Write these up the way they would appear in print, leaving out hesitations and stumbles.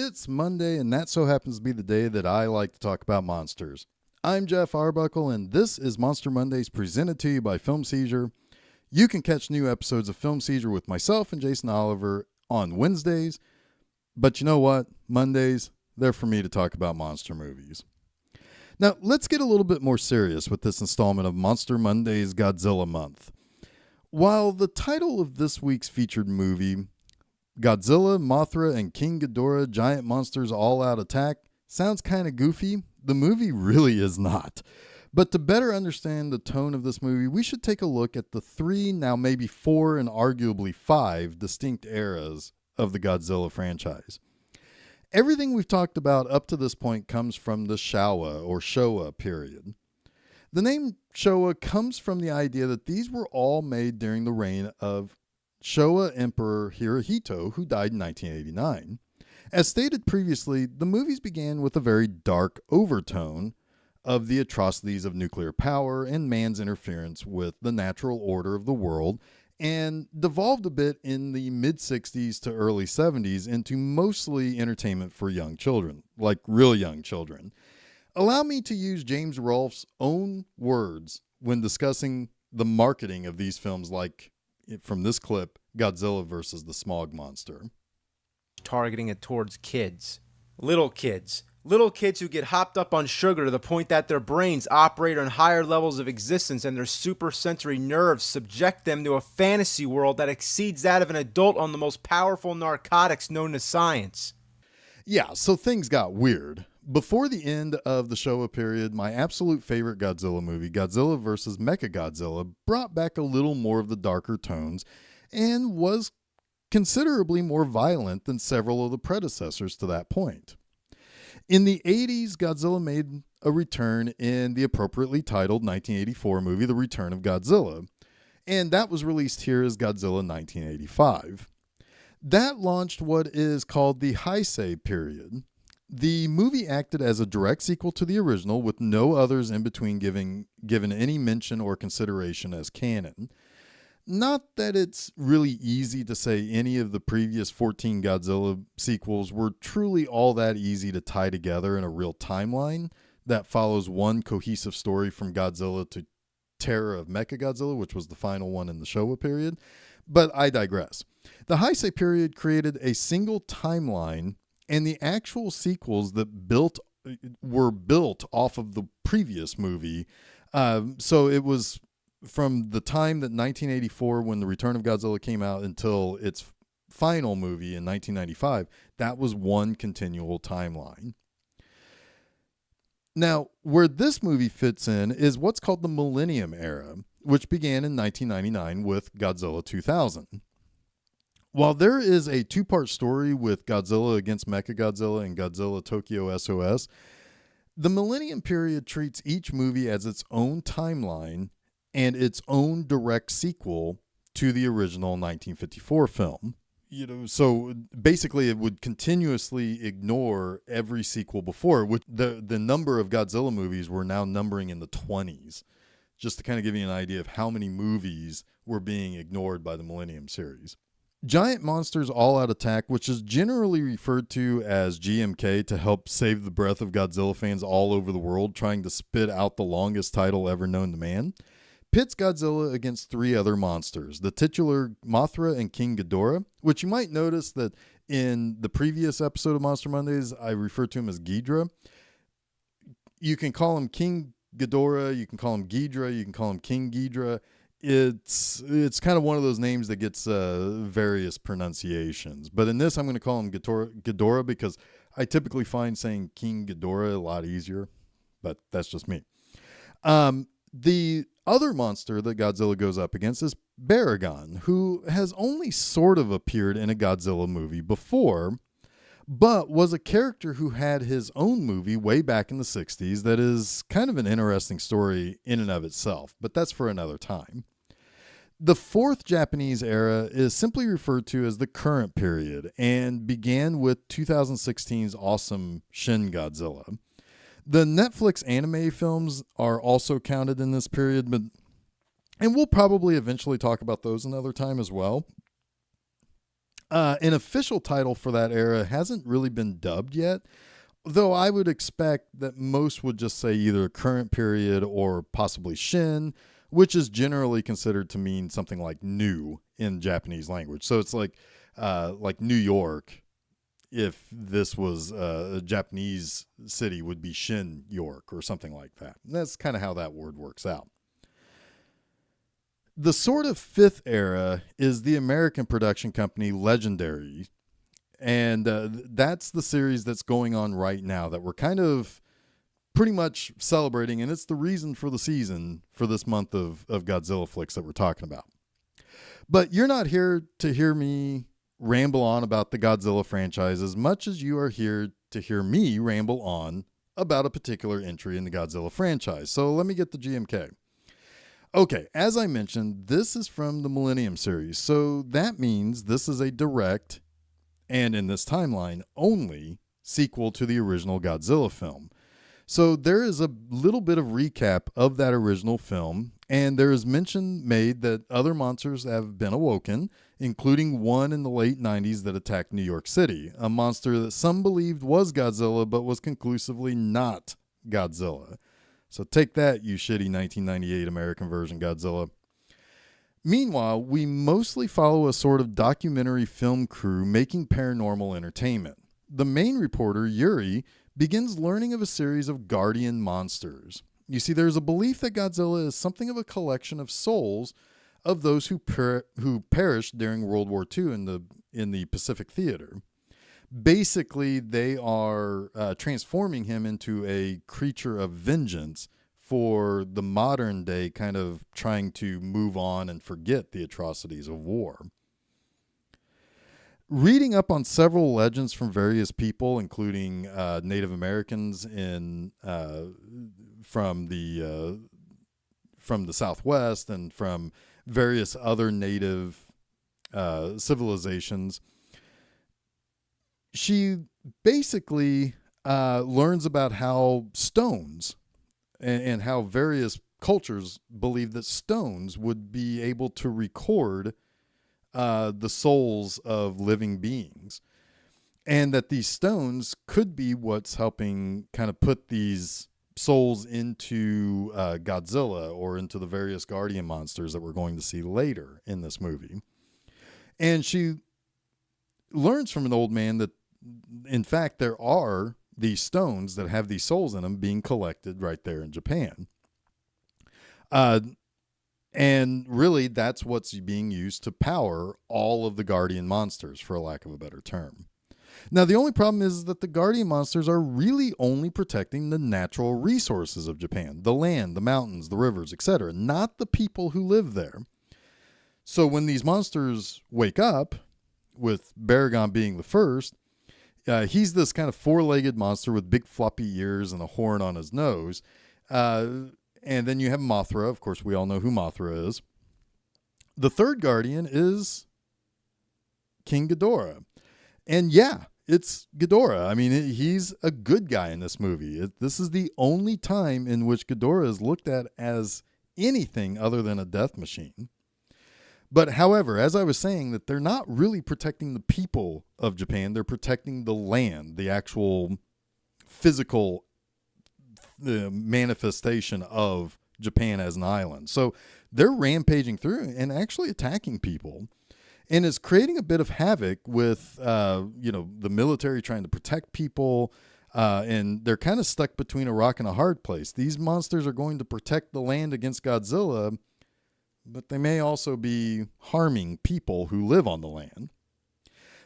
It's Monday, and that so happens to be the day that I like to talk about monsters. I'm Geoff Arbuckle, and this is Monster Mondays presented to you by Film Seizure. You can catch new episodes of Film Seizure with myself and Jason Oliver on Wednesdays. But you know what? Mondays, they're for me to talk about monster movies. Now, let's get a little bit more serious with this installment of Monster Mondays Godzilla Month. While the title of this week's featured movie, Godzilla, Mothra, and King Ghidorah, Giant Monsters All-Out Attack, sounds kind of goofy, the movie really is not. But to better understand the tone of this movie, we should take a look at the 3, now maybe 4, and arguably 5 distinct eras of the Godzilla franchise. Everything we've talked about up to this point comes from the Showa period. The name Showa comes from the idea that these were all made during the reign of Showa Emperor Hirohito, who died in 1989. As stated previously, the movies began with a very dark overtone of the atrocities of nuclear power and man's interference with the natural order of the world, and devolved a bit in the mid-60s to early 70s into mostly entertainment for young children, like real young children. Allow me to use James Rolfe's own words when discussing the marketing of these films, like from this clip, Godzilla versus the Smog Monster. Targeting it towards kids. Little kids who get hopped up on sugar to the point that their brains operate on higher levels of existence and their supersensory nerves subject them to a fantasy world that exceeds that of an adult on the most powerful narcotics known to science. Yeah, so things got weird. Before the end of the Showa period, my absolute favorite Godzilla movie, Godzilla vs. Mechagodzilla, brought back a little more of the darker tones and was considerably more violent than several of the predecessors to that point. In the 80s, Godzilla made a return in the appropriately titled 1984 movie, The Return of Godzilla, and that was released here as Godzilla 1985. That launched what is called the Heisei period. The movie acted as a direct sequel to the original, with no others in between given any mention or consideration as canon. Not that it's really easy to say any of the previous 14 Godzilla sequels were truly all that easy to tie together in a real timeline that follows one cohesive story from Godzilla to Terror of Mechagodzilla, which was the final one in the Showa period, but I digress. The Heisei period created a single timeline, and the actual sequels that were built off of the previous movie. So it was from the time that 1984, when The Return of Godzilla came out, until its final movie in 1995, that was one continual timeline. Now, where this movie fits in is what's called the Millennium Era, which began in 1999 with Godzilla 2000. While there is a 2-part story with Godzilla against Mechagodzilla and Godzilla Tokyo SOS, the Millennium period treats each movie as its own timeline and its own direct sequel to the original 1954 film. So basically it would continuously ignore every sequel before, which the number of Godzilla movies were now numbering in the 20s, just to kind of give you an idea of how many movies were being ignored by the Millennium series. Giant Monsters All-Out Attack, which is generally referred to as GMK to help save the breath of Godzilla fans all over the world trying to spit out the longest title ever known to man, pits Godzilla against 3 other monsters, the titular Mothra and King Ghidorah, which you might notice that in the previous episode of Monster Mondays, I referred to him as Ghidorah. You can call him King Ghidorah, you can call him Ghidorah, you can call him King Ghidorah. It's kind of one of those names that gets various pronunciations. But in this, I'm going to call him Ghidorah because I typically find saying King Ghidorah a lot easier. But that's just me. The other monster that Godzilla goes up against is Baragon, who has only sort of appeared in a Godzilla movie before, but was a character who had his own movie way back in the 60s that is kind of an interesting story in and of itself, but that's for another time. The 4th Japanese era is simply referred to as the current period and began with 2016's awesome Shin Godzilla. The Netflix anime films are also counted in this period, and we'll probably eventually talk about those another time as well. An official title for that era hasn't really been dubbed yet, though I would expect that most would just say either current period or possibly Shin, which is generally considered to mean something like new in Japanese language. So it's like New York. If this was a Japanese city, would be Shin York or something like that. And that's kind of how that word works out. The sort of fifth era is the American production company Legendary. And that's the series that's going on right now that we're kind of pretty much celebrating. And it's the reason for the season for this month of Godzilla flicks that we're talking about. But you're not here to hear me ramble on about the Godzilla franchise as much as you are here to hear me ramble on about a particular entry in the Godzilla franchise. So let me get the GMK. Okay, as I mentioned, this is from the Millennium series. So that means this is a direct, and in this timeline, only sequel to the original Godzilla film. So there is a little bit of recap of that original film, and there is mention made that other monsters have been awoken, including one in the late 90s that attacked New York City, a monster that some believed was Godzilla but was conclusively not Godzilla. So take that, you shitty 1998 American version Godzilla. Meanwhile, we mostly follow a sort of documentary film crew making paranormal entertainment. The main reporter, Yuri, begins learning of a series of guardian monsters. You see, there's a belief that Godzilla is something of a collection of souls of those who perished during World War II in the Pacific Theater. Basically, they are transforming him into a creature of vengeance for the modern day kind of trying to move on and forget the atrocities of war. Reading up on several legends from various people, including Native Americans from the Southwest and from various other native civilizations, she basically learns about how stones and how various cultures believe that stones would be able to record the souls of living beings, and that these stones could be what's helping kind of put these souls into Godzilla or into the various guardian monsters that we're going to see later in this movie. And she learns from an old man that, in fact, there are these stones that have these souls in them being collected right there in Japan. And really, that's what's being used to power all of the guardian monsters, for lack of a better term. Now, the only problem is that the guardian monsters are really only protecting the natural resources of Japan, the land, the mountains, the rivers, etc., not the people who live there. So when these monsters wake up, with Baragon being the first, he's this kind of four-legged monster with big floppy ears and a horn on his nose. And then you have Mothra. Of course, we all know who Mothra is. The third guardian is King Ghidorah. And yeah, it's Ghidorah. I mean, he's a good guy in this movie. This is the only time in which Ghidorah is looked at as anything other than a death machine. But however, as I was saying, that they're not really protecting the people of Japan. They're protecting the land, the actual physical manifestation of Japan as an island. So they're rampaging through and actually attacking people. And it's creating a bit of havoc with, the military trying to protect people. And they're kind of stuck between a rock and a hard place. These monsters are going to protect the land against Godzilla, but they may also be harming people who live on the land.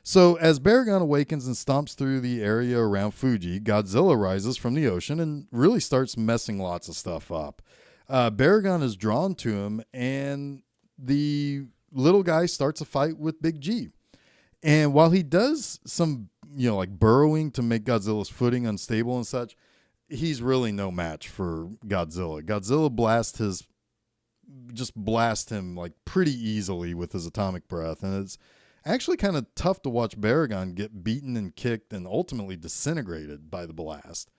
So as Baragon awakens and stomps through the area around Fuji, Godzilla rises from the ocean and really starts messing lots of stuff up. Baragon is drawn to him, and the little guy starts a fight with Big G. And while he does some, burrowing to make Godzilla's footing unstable and such, he's really no match for Godzilla. Godzilla blast him like pretty easily with his atomic breath, and it's actually kind of tough to watch Baragon get beaten and kicked and ultimately disintegrated by the blast.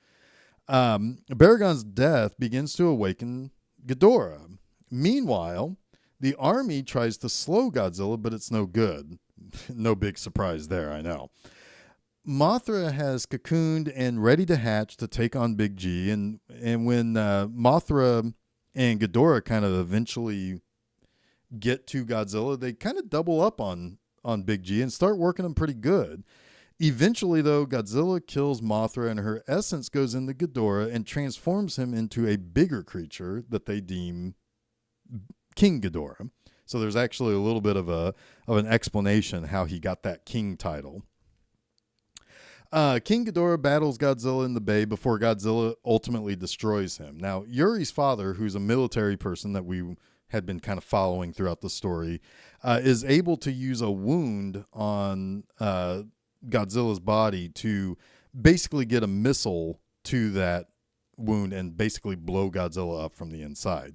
Baragon's death begins to awaken Ghidorah. Meanwhile, the army tries to slow Godzilla, but it's no good. no big surprise there, I know. Mothra has cocooned and ready to hatch to take on Big G, and when Mothra and Ghidorah kind of eventually get to Godzilla, they kind of double up on Big G and start working him pretty good. Eventually, though, Godzilla kills Mothra and her essence goes into Ghidorah and transforms him into a bigger creature that they deem King Ghidorah. So there's actually a little bit of an explanation how he got that king title. King Ghidorah battles Godzilla in the bay before Godzilla ultimately destroys him. Now, Yuri's father, who's a military person that we had been kind of following throughout the story, is able to use a wound on Godzilla's body to basically get a missile to that wound and basically blow Godzilla up from the inside.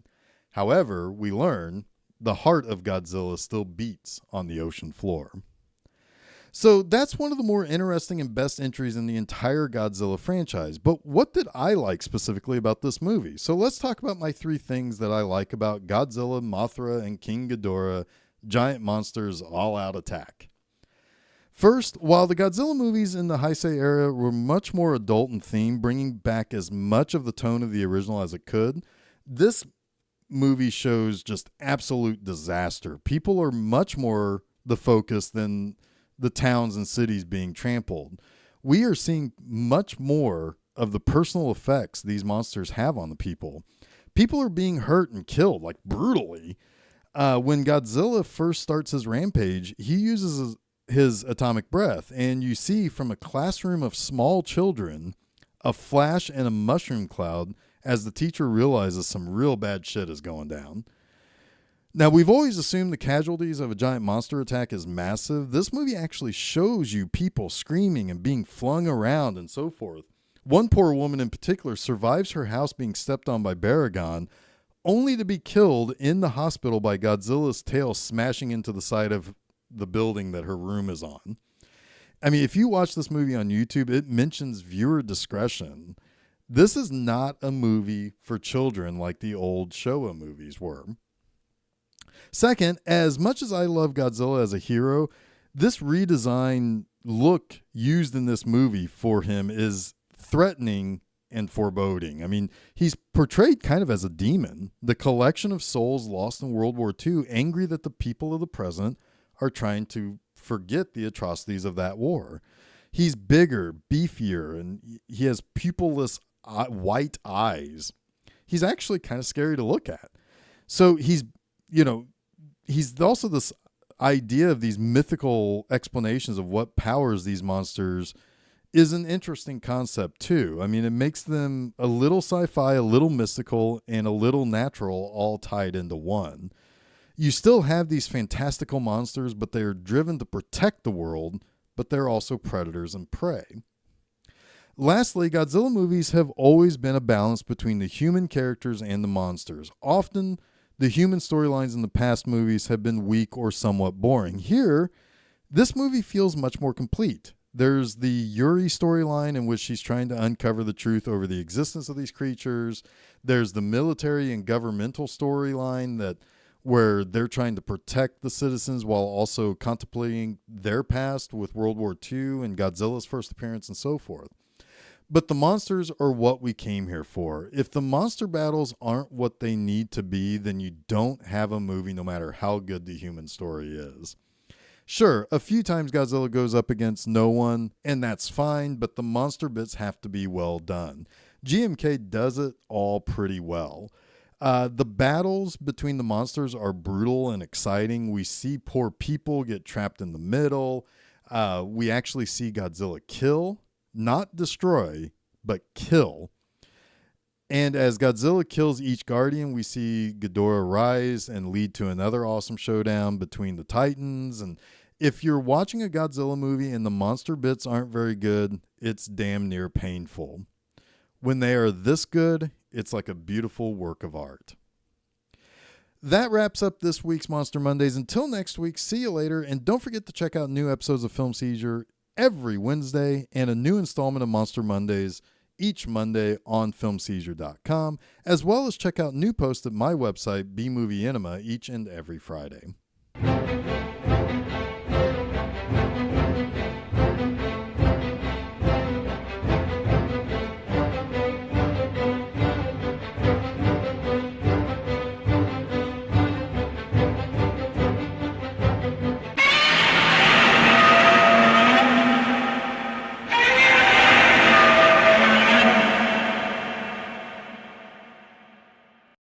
However, we learn the heart of Godzilla still beats on the ocean floor. So that's one of the more interesting and best entries in the entire Godzilla franchise. But what did I like specifically about this movie? So let's talk about my 3 things that I like about Godzilla, Mothra, and King Ghidorah, Giant Monsters All-Out Attack. First, while the Godzilla movies in the Heisei era were much more adult in theme, bringing back as much of the tone of the original as it could, this movie shows just absolute disaster. People are much more the focus than the towns and cities being trampled. We are seeing much more of the personal effects these monsters have on the people. People are being hurt and killed, like brutally. When Godzilla first starts his rampage, he uses his atomic breath, and you see from a classroom of small children a flash and a mushroom cloud as the teacher realizes some real bad shit is going down. Now, we've always assumed the casualties of a giant monster attack is massive. This movie actually shows you people screaming and being flung around and so forth. One poor woman in particular survives her house being stepped on by Baragon, only to be killed in the hospital by Godzilla's tail smashing into the side of the building that her room is on. I mean, if you watch this movie on YouTube, it mentions viewer discretion. This is not a movie for children like the old Showa movies were. Second, as much as I love Godzilla as a hero, this redesign look used in this movie for him is threatening and foreboding. I mean, he's portrayed kind of as a demon, the collection of souls lost in World War II, angry that the people of the present are trying to forget the atrocities of that war. He's bigger, beefier, and he has pupilless white eyes. He's actually kind of scary to look at. So he's also this idea of these mythical explanations of what powers these monsters is an interesting concept too. I mean, it makes them a little sci-fi, a little mystical, and a little natural all tied into one. You still have these fantastical monsters, but they're driven to protect the world, but they're also predators and prey. Lastly, Godzilla movies have always been a balance between the human characters and the monsters. Often, the human storylines in the past movies have been weak or somewhat boring. Here, this movie feels much more complete. There's the Yuri storyline in which she's trying to uncover the truth over the existence of these creatures. There's the military and governmental storyline where they're trying to protect the citizens while also contemplating their past with World War II and Godzilla's first appearance and so forth. But the monsters are what we came here for. If the monster battles aren't what they need to be, then you don't have a movie no matter how good the human story is. Sure, a few times Godzilla goes up against no one, and that's fine, but the monster bits have to be well done. GMK does it all pretty well. The battles between the monsters are brutal and exciting. We see poor people get trapped in the middle. We actually see Godzilla kill. Not destroy, but kill. And as Godzilla kills each Guardian, we see Ghidorah rise and lead to another awesome showdown between the Titans. And if you're watching a Godzilla movie and the monster bits aren't very good, it's damn near painful. When they are this good, it's like a beautiful work of art. That wraps up this week's Monster Mondays. Until next week, see you later. And don't forget to check out new episodes of Film Seizure every Wednesday and a new installment of Monster Mondays each Monday on filmseizure.com, as well as check out new posts at my website, bmovie enema, each and every Friday.